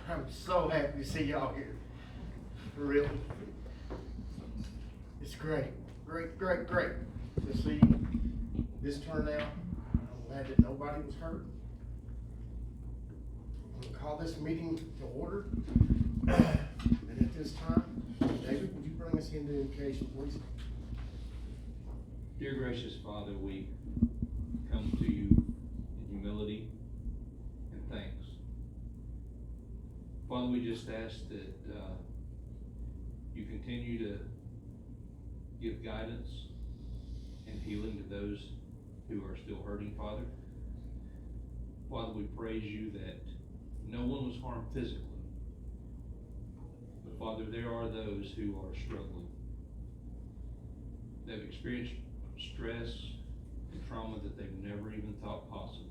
I'm so happy to see y'all here. Really. It's great, great to see this turnout. I'm glad that nobody was hurt. I'm gonna call this meeting to order. And at this time, David, would you bring us into invocation, please? Dear gracious Father, we come to you in humility and thanks. Father, we just ask that you continue to give guidance and healing to those who are still hurting, Father. Father, we praise you that no one was harmed physically. But Father, there are those who are struggling. They've experienced stress and trauma that they've never even thought possible.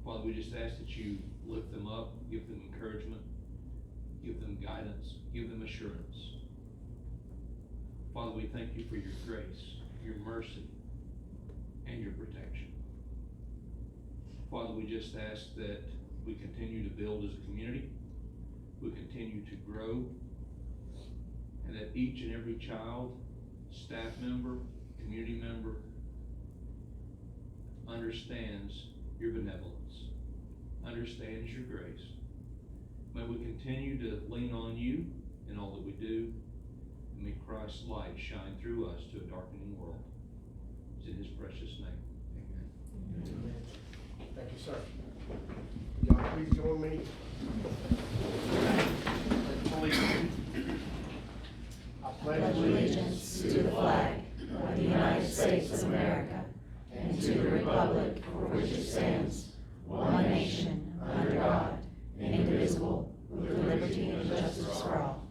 Father, we just ask that you lift them up, give them encouragement, give them guidance, give them assurance. Father, we thank you for your grace, your mercy, and your protection. Father, we just ask that we continue to build as a community, we continue to grow, and that each and every child, staff member, community member understands your benevolence, understands your grace. May we continue to lean on you in all that we do, and may Christ's light shine through us to a darkening world. It's in his precious name. Amen. Amen. Thank you, sir. Y'all please join me. I pledge allegiance to the flag of the United States of America and to the republic for which it stands, one nation, under God, indivisible, with liberty and justice for all.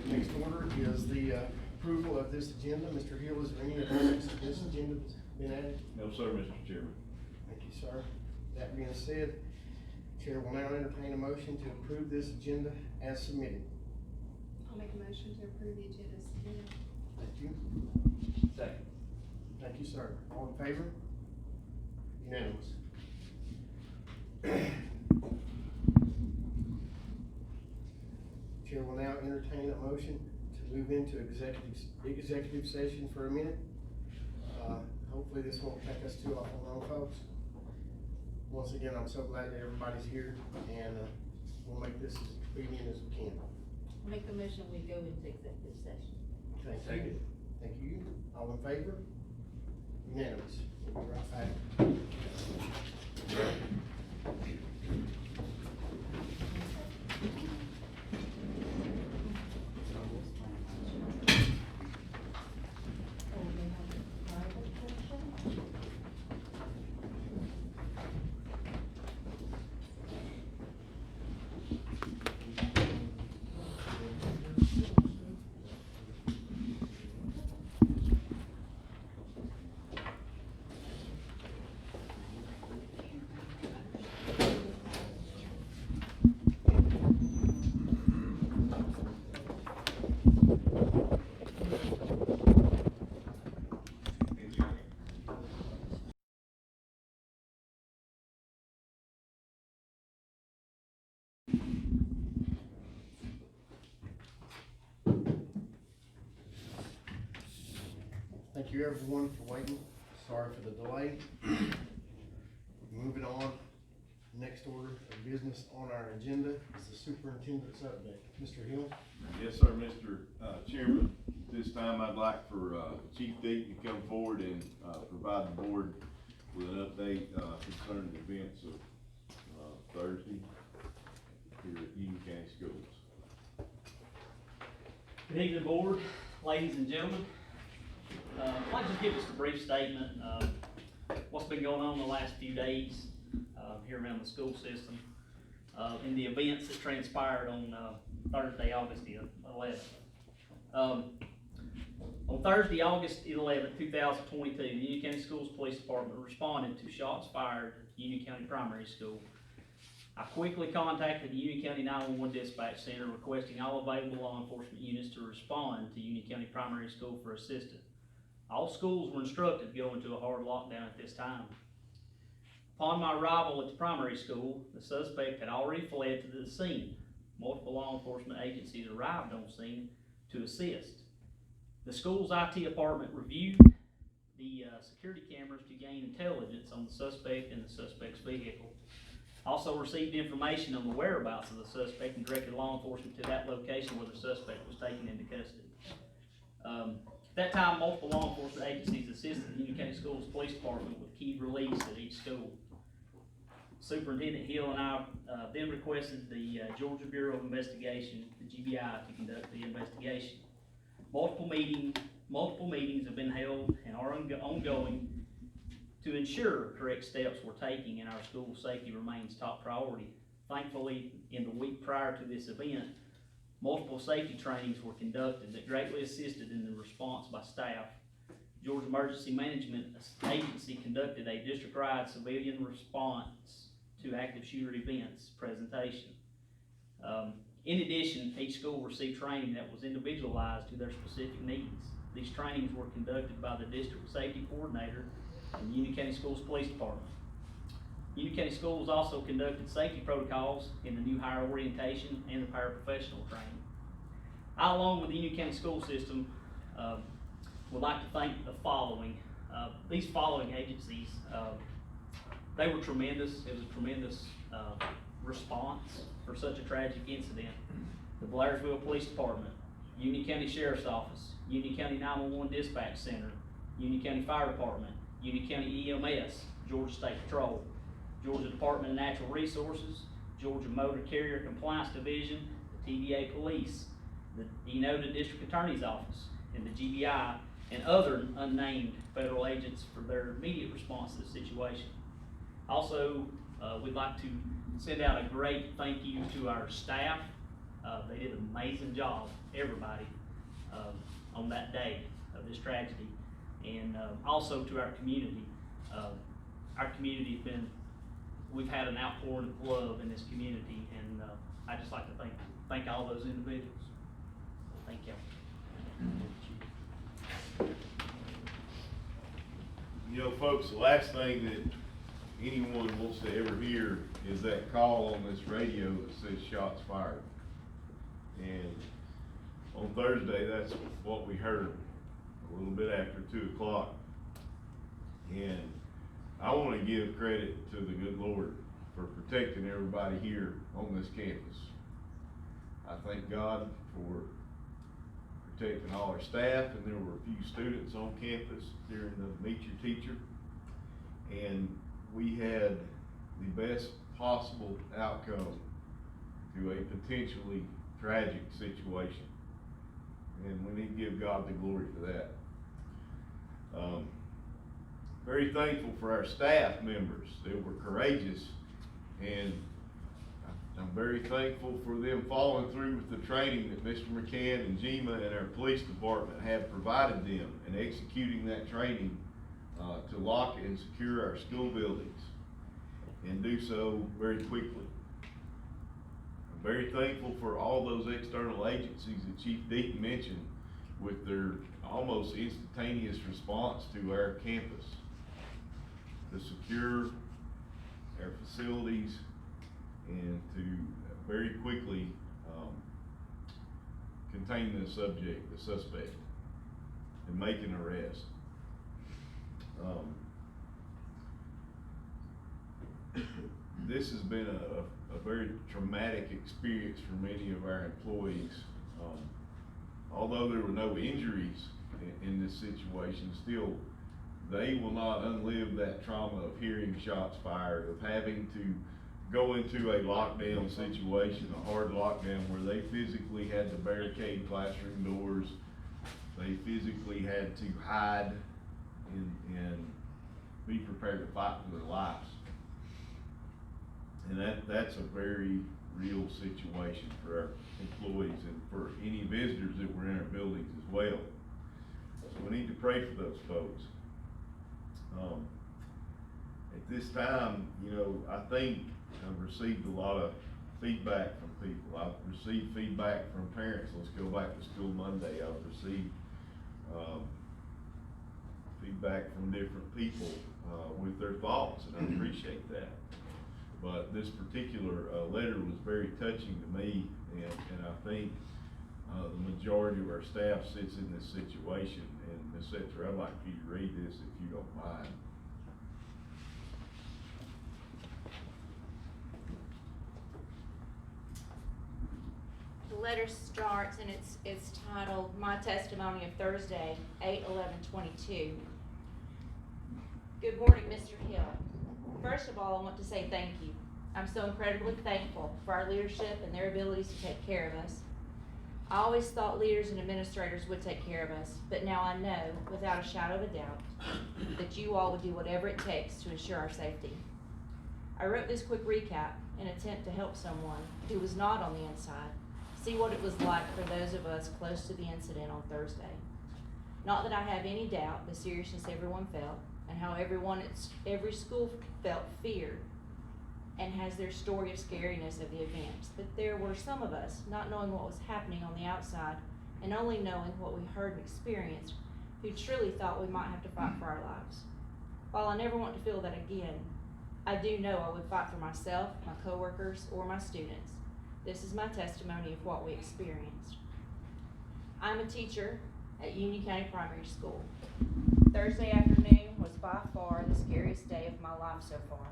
Next order is the approval of this agenda. Mr. Hill, is there any additions to this agenda that's been added? No, sir, Mr. Chairman. Thank you, sir. That being said, Chair will now entertain a motion to approve this agenda as submitted. I'll make a motion to approve the agenda as submitted. Thank you. Second. Thank you, sir. All in favor? Unanimous. Chair will now entertain a motion to move into executive session for a minute. Hopefully this won't take us too awful long, folks. Once again, I'm so glad that everybody's here, and we'll make this as expedient as we can. I'll make the motion we go into executive session. Thank you. Thank you. All in favor? Unanimous. We'll be right back. Thank you everyone for waiting. Sorry for the delay. Moving on, next order of business on our agenda is the superintendent's update. Mr. Hill? Yes, sir, Mr. Chairman. This time I'd like for Chief Deaton to come forward and provide the board with an update concerning the events of Thursday here at Union County Schools. Good evening, board, ladies and gentlemen. I'd like to just give just a brief statement of what's been going on the last few days here around the school system and the events that transpired on Thursday, August the 11th. On Thursday, August 11th, 2022, the Union County Schools Police Department responded to shots fired at the Union County Primary School. I quickly contacted the Union County 911 Dispatch Center requesting all available law enforcement units to respond to Union County Primary School for assistance. All schools were instructed to go into a hard lockdown at this time. Upon my arrival at the primary school, the suspect had already fled to the scene. Multiple law enforcement agencies arrived on scene to assist. The school's IT department reviewed the security cameras to gain intelligence on the suspect and the suspect's vehicle. Also received information on the whereabouts of the suspect and directed law enforcement to that location where the suspect was taken into custody. At that time, multiple law enforcement agencies assisted the Union County Schools Police Department with key release at each school. Superintendent Hill and I then requested the Georgia Bureau of Investigation, the GBI, to conduct the investigation. Multiple meetings have been held and are ongoing to ensure correct steps we're taking and our school safety remains top priority. Thankfully, in the week prior to this event, multiple safety trainings were conducted that greatly assisted in the response by staff. Georgia Emergency Management Agency conducted a district-wide civilian response to active shooter events presentation. In addition, each school received training that was individualized to their specific needs. These trainings were conducted by the district safety coordinator and the Union County Schools Police Department. Union County Schools also conducted safety protocols in the new hire orientation and the paraprofessional training. I, along with the Union County School System, would like to thank the following. These following agencies, they were tremendous. It was a tremendous response for such a tragic incident. The Blairsville Police Department, Union County Sheriff's Office, Union County 911 Dispatch Center, Union County Fire Department, Union County EMS, Georgia State Patrol, Georgia Department of Natural Resources, Georgia Motor Carrier Compliance Division, the TVA Police, the Enota District Attorney's Office, and the GBI, and other unnamed federal agents for their immediate response to the situation. Also, we'd like to send out a great thank you to our staff. They did an amazing job, everybody, on that day of this tragedy. And also to our community. Our community has we've had an outpouring of love in this community, and I'd just like to thank all those individuals. Thank you. You know, folks, the last thing that anyone wants to ever hear is that call on this radio that says shots fired. And on Thursday, that's what we heard a little bit after 2 o'clock. And I want to give credit to the good Lord for protecting everybody here on this campus. I thank God for protecting all our staff, and there were a few students on campus during the Meet Your Teacher. And we had the best possible outcome to a potentially tragic situation. And we need to give God the glory for that. Very thankful for our staff members that were courageous, and I'm very thankful for them following through with the training that Mr. McCann and GEMA and our police department have provided them, and executing that training to lock and secure our school buildings, and do so very quickly. I'm very thankful for all those external agencies that Chief Deaton mentioned with their almost instantaneous response to our campus to secure our facilities and to very quickly contain the suspect, and make an arrest. This has been a very traumatic experience for many of our employees. Although there were no injuries in this situation, still they will not unlive that trauma of hearing shots fired, of having to go into a lockdown situation, a hard lockdown where they physically had to barricade classroom doors, they physically had to hide and be prepared to fight for their lives. And that's a very real situation for our employees and for any visitors that were in our buildings as well. So we need to pray for those folks. At this time, you know, I think I've received a lot of feedback from people. I've received feedback from parents. Let's go back to school Monday. I've received feedback from different people, with their thoughts, and I appreciate that. But this particular, letter was very touching to me, and I think, the majority of our staff sits in this situation. And Ms. Setzer, I'd like for you to read this if you don't mind. The letter starts and it's titled, "My Testimony of Thursday, 8/11/22. Good morning, Mr. Hill. First of all, I want to say thank you. I'm so incredibly thankful for our leadership and their abilities to take care of us. I always thought leaders and administrators would take care of us, but now I know, without a shadow of a doubt, that you all would do whatever it takes to ensure our safety. I wrote this quick recap in an attempt to help someone who was not on the inside see what it was like for those of us close to the incident on Thursday. Not that I have any doubt the seriousness everyone felt and how everyone at every school felt fear and has their story of scariness of the events, but there were some of us not knowing what was happening on the outside and only knowing what we heard and experienced who truly thought we might have to fight for our lives. While I never want to feel that again, I do know I would fight for myself, my coworkers, or my students. This is my testimony of what we experienced. I'm a teacher at Union County Primary School. Thursday afternoon was by far the scariest day of my life so far.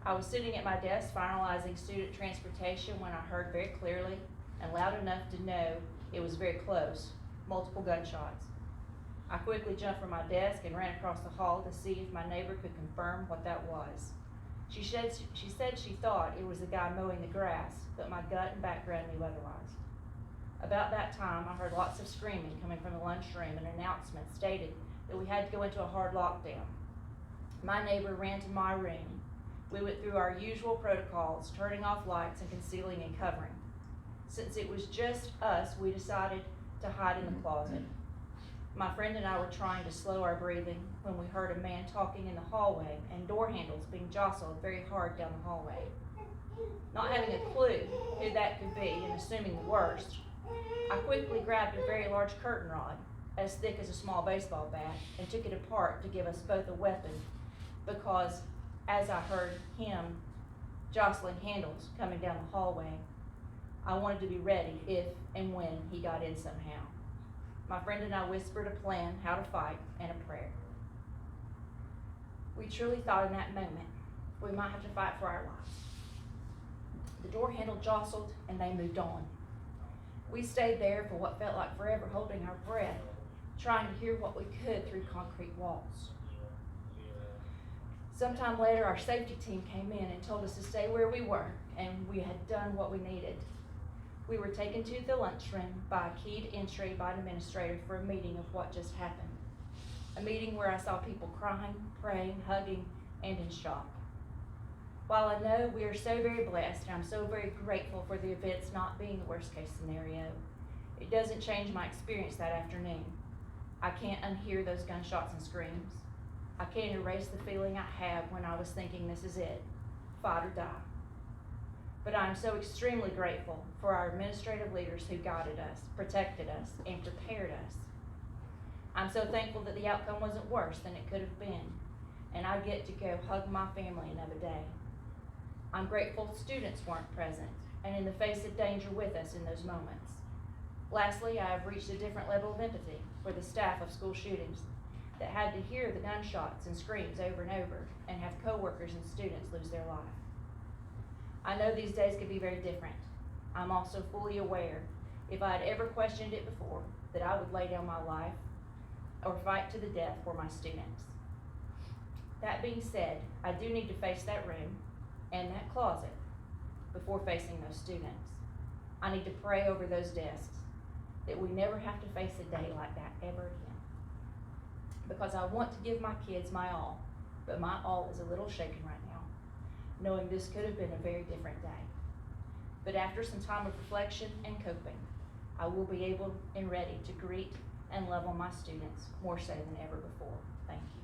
I was sitting at my desk finalizing student transportation when I heard very clearly and loud enough to know it was very close, multiple gunshots. I quickly jumped from my desk and ran across the hall to see if my neighbor could confirm what that was. She said she thought it was the guy mowing the grass, but my gut and background knew otherwise. About that time, I heard lots of screaming coming from the lunchroom, and an announcement stated that we had to go into a hard lockdown. My neighbor ran to my room. We went through our usual protocols, turning off lights and concealing and covering. Since it was just us, we decided to hide in the closet. My friend and I were trying to slow our breathing when we heard a man talking in the hallway and door handles being jostled very hard down the hallway. Not having a clue who that could be and assuming the worst, I quickly grabbed a very large curtain rod, as thick as a small baseball bat, and took it apart to give us both a weapon because as I heard him jostling handles coming down the hallway, I wanted to be ready if and when he got in somehow. My friend and I whispered a plan how to fight and a prayer. We truly thought in that moment we might have to fight for our lives. The door handle jostled and they moved on. We stayed there for what felt like forever, holding our breath, trying to hear what we could through concrete walls. Sometime later, our safety team came in and told us to stay where we were, and we had done what we needed. We were taken to the lunchroom by a keyed entry by an administrator for a meeting of what just happened. A meeting where I saw people crying, praying, hugging, and in shock. While I know we are so very blessed, and I'm so very grateful for the events not being the worst case scenario, it doesn't change my experience that afternoon. I can't unhear those gunshots and screams. I can't erase the feeling I had when I was thinking this is it, fight or die. But I'm so extremely grateful for our administrative leaders who guided us, protected us, and prepared us. I'm so thankful that the outcome wasn't worse than it could have been, and I get to go hug my family another day. I'm grateful students weren't present and in the face of danger with us in those moments. Lastly, I have reached a different level of empathy for the staff of school shootings that had to hear the gunshots and screams over and over and have coworkers and students lose their life. I know these days could be very different. I'm also fully aware, if I had ever questioned it before, that I would lay down my life or fight to the death for my students. That being said, I do need to face that room and that closet before facing those students. I need to pray over those desks that we never have to face a day like that ever again. Because I want to give my kids my all, but my all is a little shaken right now, knowing this could have been a very different day. But after some time of reflection and coping, I will be able and ready to greet and love on my students more so than ever before. Thank you.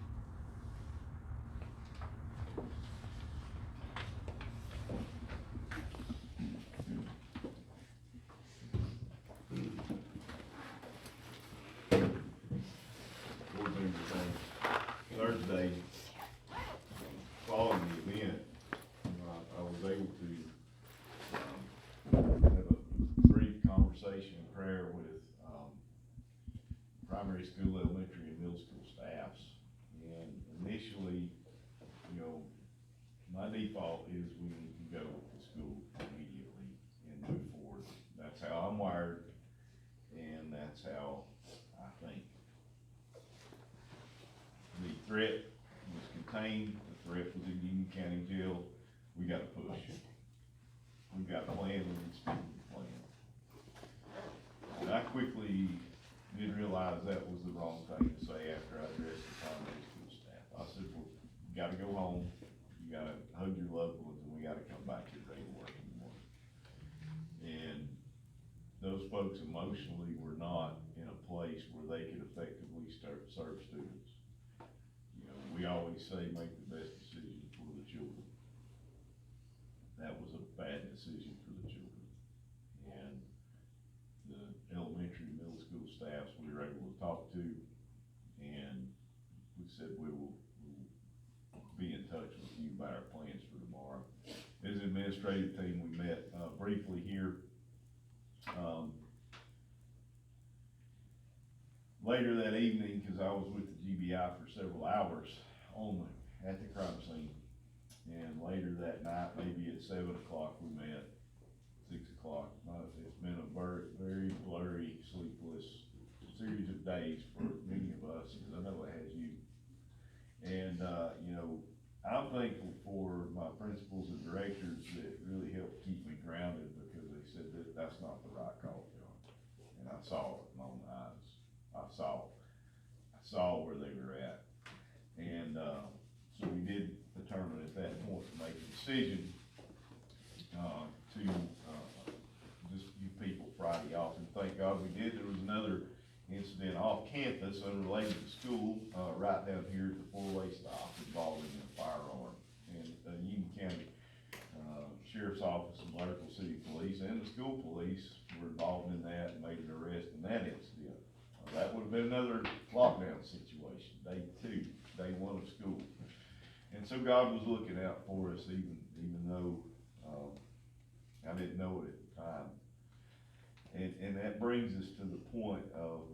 board members on Thursday, following the event, I was able to, have a brief conversation and prayer with, primary school, elementary, and middle school staffs. And initially, you know, my default is we need to go to school immediately and move forward. That's how I'm wired, and that's how I think. The threat was contained, the threat was in Union County Jail, we gotta push. We got a plan, we need to stick with the plan. And I quickly did realize that was the wrong thing to say after I addressed the primary school staff. I said, well, you gotta go home, you gotta hug your loved ones, and we gotta come back to your regular work in the morning. And those folks emotionally were not in a place where they could effectively serve students. You know, we always say make the best decision for the children. That was a bad decision for the children. And the elementary, middle school staffs we were able to talk to, and we said we'll be in touch with you about our plans for tomorrow. As an administrative team, we met briefly here. Later that evening, because I was with the GBI for several hours at the crime scene, and later that night, maybe at 7 o'clock, we met. 6 o'clock. It's been a very blurry, sleepless series of days for many of us, because I know it has you. And, you know, I'm thankful for my principals and directors that really helped keep me grounded, because they said that that's not the right call, John. And I saw it in my own eyes. I saw where they were at. And, so we did determine at that point to make a decision, to, just give people Friday off, and thank God we did. There was another incident off campus unrelated to school, right down here at the four-way stop involving a firearm. And Union County Sheriff's Office and Blackwell City Police and the school police were involved in that and made an arrest in that incident. That would have been another lockdown situation, day 1 of school. And so God was looking out for us, even though I didn't know it at the time. And that brings us to the point of,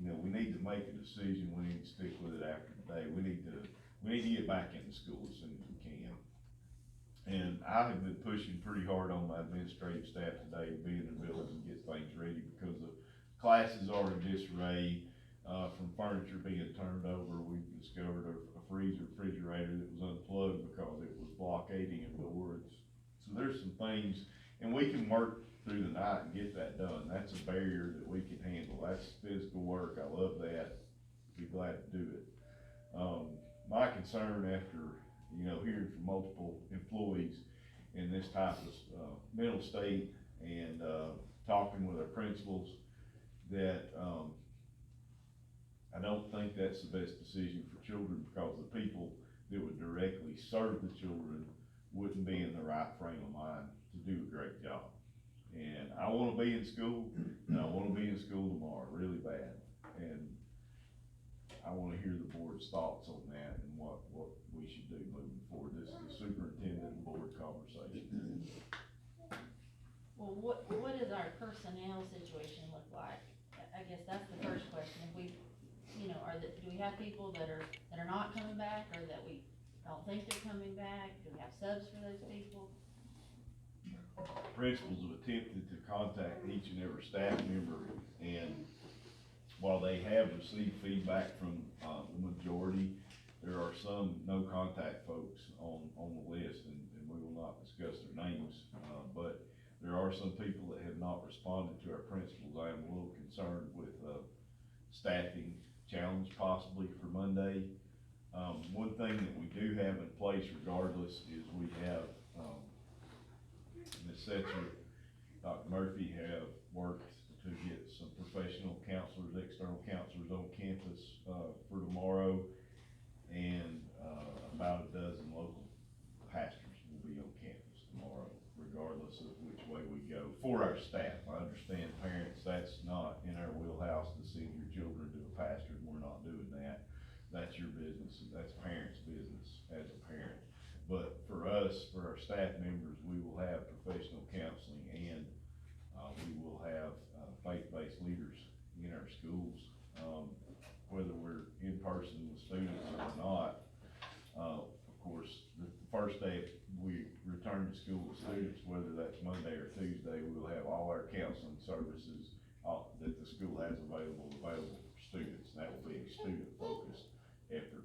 you know, we need to make a decision. We need to stick with it after today. We need to get back into school as soon as we can. And I have been pushing pretty hard on my administrative staff today to be in the buildings and get things ready, because the classes are in disarray, from furniture being turned over. We've discovered a refrigerator that was unplugged because it was blockading a door. So there's some things, and we can work through the night and get that done. That's a barrier that we can handle. That's physical work. I love that. Be glad to do it. My concern after, you know, hearing from multiple employees in this type of mental state, and talking with our principals, that I don't think that's the best decision for children, because the people that would directly serve the children wouldn't be in the right frame of mind to do a great job. And I wanna be in school, and I wanna be in school tomorrow, really bad. And I wanna hear the board's thoughts on that and what we should do moving forward. This is a superintendent and board conversation. Well, what does our personnel situation look like? I guess that's the first question. If we, you know, do we have people that are not coming back, or that we don't think they're coming back? Do we have subs for those people? Principals have attempted to contact each and every staff member, and while they have received feedback from the majority, there are some no contact folks on the list, and we will not discuss their names, but there are some people that have not responded to our principals. I am a little concerned with staffing challenge possibly for Monday. One thing that we do have in place regardless is we have Ms. Setzer, Dr. Murphy have worked to get some professional counselors, external counselors on campus for tomorrow, and about a dozen local pastors will be on campus tomorrow, regardless of which way we go, for our staff. I understand parents, that's not in our wheelhouse to send your children to a pastor, and we're not doing that. that's parents' business as a parent. But for us, for our staff members, we will have professional counseling and, we will have, faith-based leaders in our schools. Whether we're in person with students or not, of course, the first day we return to school with students, whether that's Monday or Tuesday, we'll have all our counseling services, that the school has available for students. That will be a student-focused effort.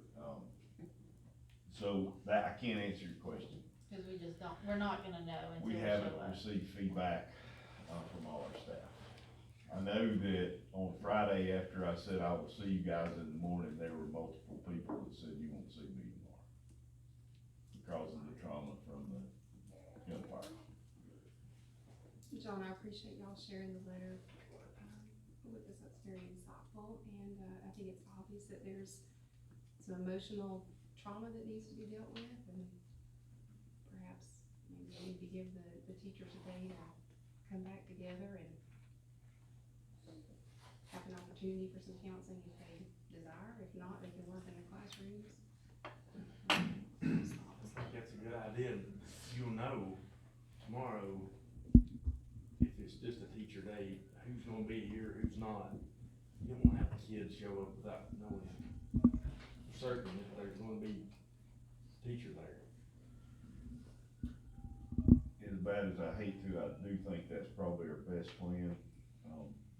So that, I can't answer your question. Cause we just don't, we're not gonna know until We we haven't show up. received feedback, from all our staff. I know that on Friday, after I said I will see you guys in the morning, there were multiple people that said you won't see me tomorrow because of the trauma from the gunfire. John, I appreciate y'all sharing the letter, with us. That's very insightful, and, I think it's obvious that there's some emotional trauma that needs to be dealt with, and perhaps maybe we need to give the teachers a day to come back together and have an opportunity for some counseling if they desire. If not, they can work in the classrooms. I think that's a good idea. You'll know tomorrow, if it's just a teacher day, who's gonna be here, who's not. You don't wanna have the kids show up without knowing for certain if there's gonna be a teacher there. As bad as I hate to, I do think that's probably our best plan.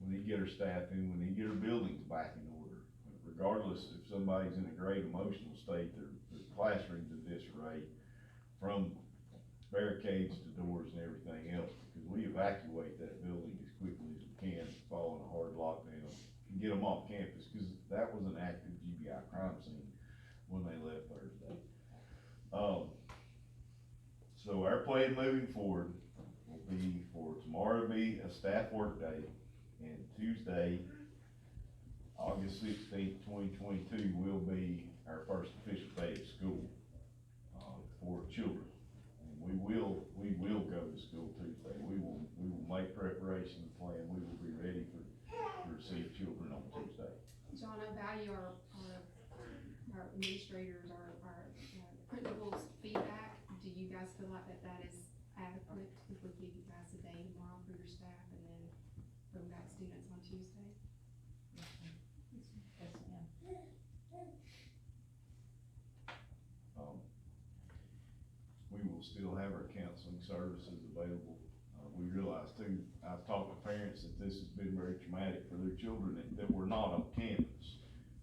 We need to get our staff in, we need to get our buildings back in order. Regardless if somebody's in a great emotional state, their classroom's in disarray, from barricades to doors and everything else, because we evacuate that building as quickly as we can, following a hard lockdown, and get them off campus, because that was an active GBI crime scene when they left Thursday. So our plan moving forward will be for tomorrow to be a staff work day, and Tuesday, August 16th, 2022 will be our first official day of school, for children. And we will go to school Tuesday. We will make preparation plan. We will be ready to receive children on Tuesday. John, I value our administrators, our principals' feedback. Do you guys feel like that is adequate if we give you guys a day tomorrow for your staff and then bring back students on Tuesday? Yes, ma'am. We will still have our counseling services available. We realize too, I've talked to parents that this has been very traumatic for their children that were not on campus.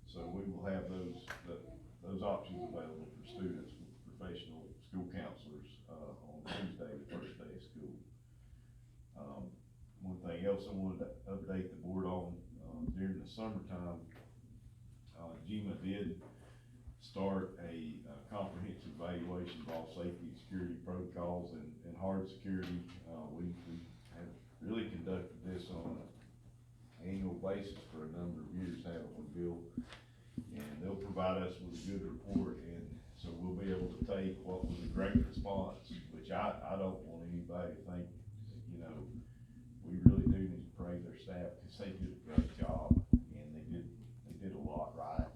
So we will have those options available for students with professional school counselors, on Tuesday, the first day of school. One thing else I wanted to update the board on, during the summertime, GMA did start a comprehensive evaluation of all safety and security protocols and hard security. We have really conducted this on an annual basis for a number of years, haven't we, Bill? And they'll provide us with a good report, and so we'll be able to take what was a great response, which I don't want anybody to think, you know, we really do need to praise our staff, because they did a great job, and they did a lot right.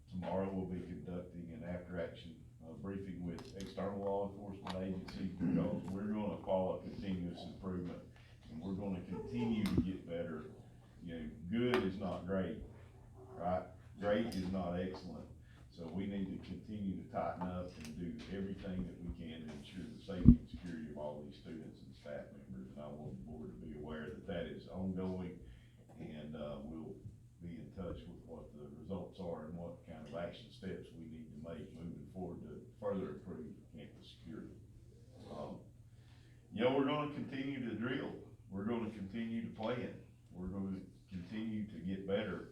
Tomorrow we'll be conducting an after-action briefing with external law enforcement agencies, because we're gonna follow continuous improvement, and we're gonna continue to get better. You know, good is not great, right? Great is not excellent. So we need to continue to tighten up and do everything that we can to ensure the safety and security of all these students and staff members. And I want the board to be aware that that is ongoing, and we'll be in touch with what the results are and what kind of action steps we need to make moving forward to further improve campus security. You know, we're gonna continue to drill. We're gonna continue to plan. We're gonna continue to get better.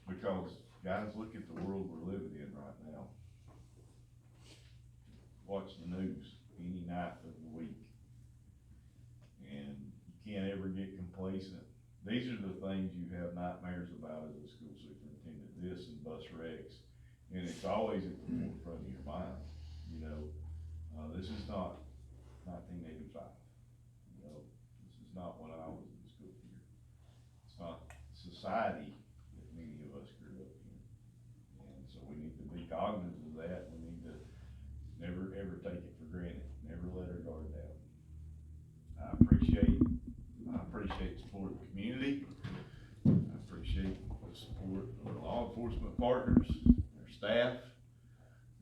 Because guys, look at the world we're living in right now. Watch the news any night of the week, and you can't ever get complacent. These are the things you have nightmares about as a school superintendent, this and bus wrecks, and it's always at the forefront of your mind. You know, this is not 1985, you know, this is not when I was in the school year. It's not society that many of us grew up in. be cognizant of that. We need to never, ever take it for granted, never let our guard down. I appreciate the support of the community. I appreciate the support of our law enforcement partners, our staff,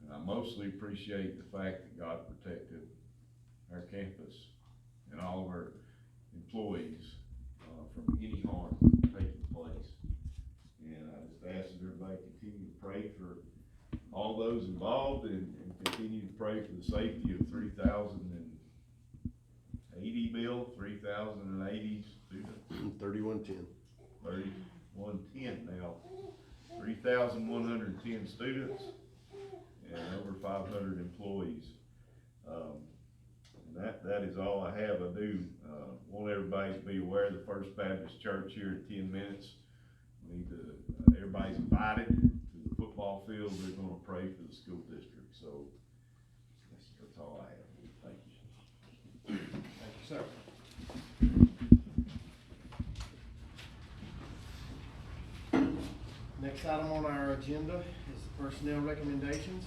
and I mostly appreciate the fact that God protected our campus and all of our employees from any harm taking place. And I just ask that everybody continue to pray for all those involved and continue to pray for the safety of 3,080 students. 3110. 3110 now. 3,110 students and over 500 employees. And that is all I have. I do want everybody to be aware of the First Baptist Church here in 10 minutes. We need to, everybody's invited to the football field. They're gonna pray for the school district. So that's all I have. Thank you. Thank you, sir. Next item on our agenda is the personnel recommendations.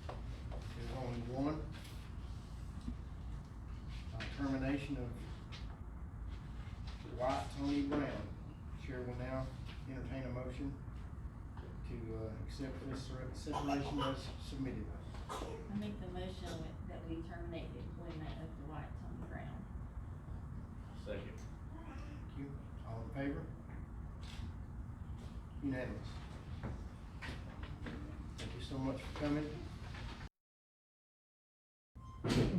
There's only one. Termination of White Tony Brown. Chair will now entertain a motion to accept this separation as submitted. I make the motion that we terminate the employment of Dwight Tony Brown. Second. Thank you. All in favor? Unanimous. Thank you so much for coming.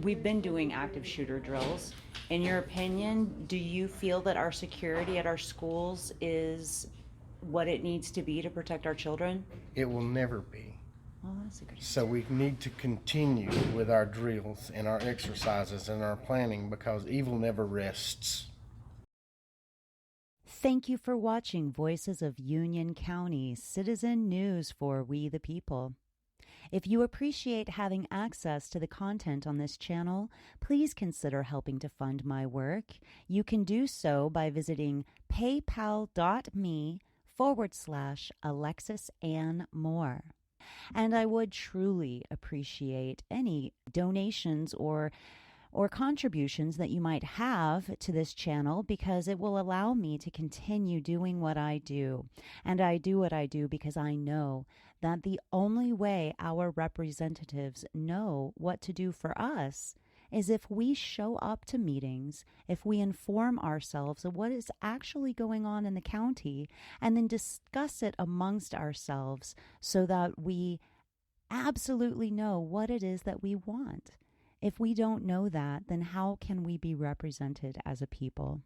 We've been doing active shooter drills. In your opinion, do you feel that our security at our schools is what it needs to be to protect our children? It will never be. Well, that's a good answer. So we need to continue with our drills and our exercises and our planning because evil never rests. Thank you for watching Voices of Union County, citizen news for we the people. If you appreciate having access to the content on this channel, please consider helping to fund my work. You can do so by visiting paypal.me/Alexis Ann Moore. And I would truly appreciate any donations or contributions that you might have to this channel because it will allow me to continue doing what I do. And I do what I do because I know that the only way our representatives know what to do for us is if we show up to meetings, if we inform ourselves of what is actually going on in the county, and then discuss it amongst ourselves so that we absolutely know what it is that we want. If we don't know that, then how can we be represented as a people?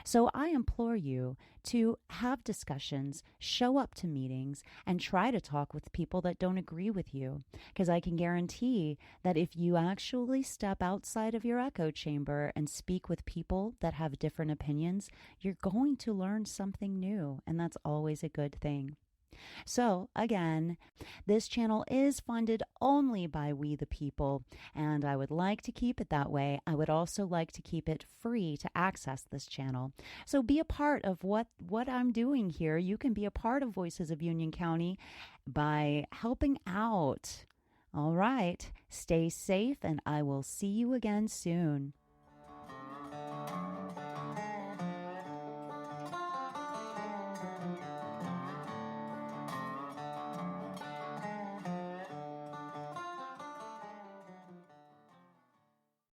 So I implore you to have discussions, show up to meetings, and try to talk with people that don't agree with you. Because I can guarantee that if you actually step outside of your echo chamber and speak with people that have different opinions, you're going to learn something new, and that's always a good thing. So, again, this channel is funded only by we the people, and I would like to keep it that way. I would also like to keep it free to access this channel. So be a part of what I'm doing here. You can be a part of Voices of Union County by helping out. All right, stay safe, and I will see you again soon.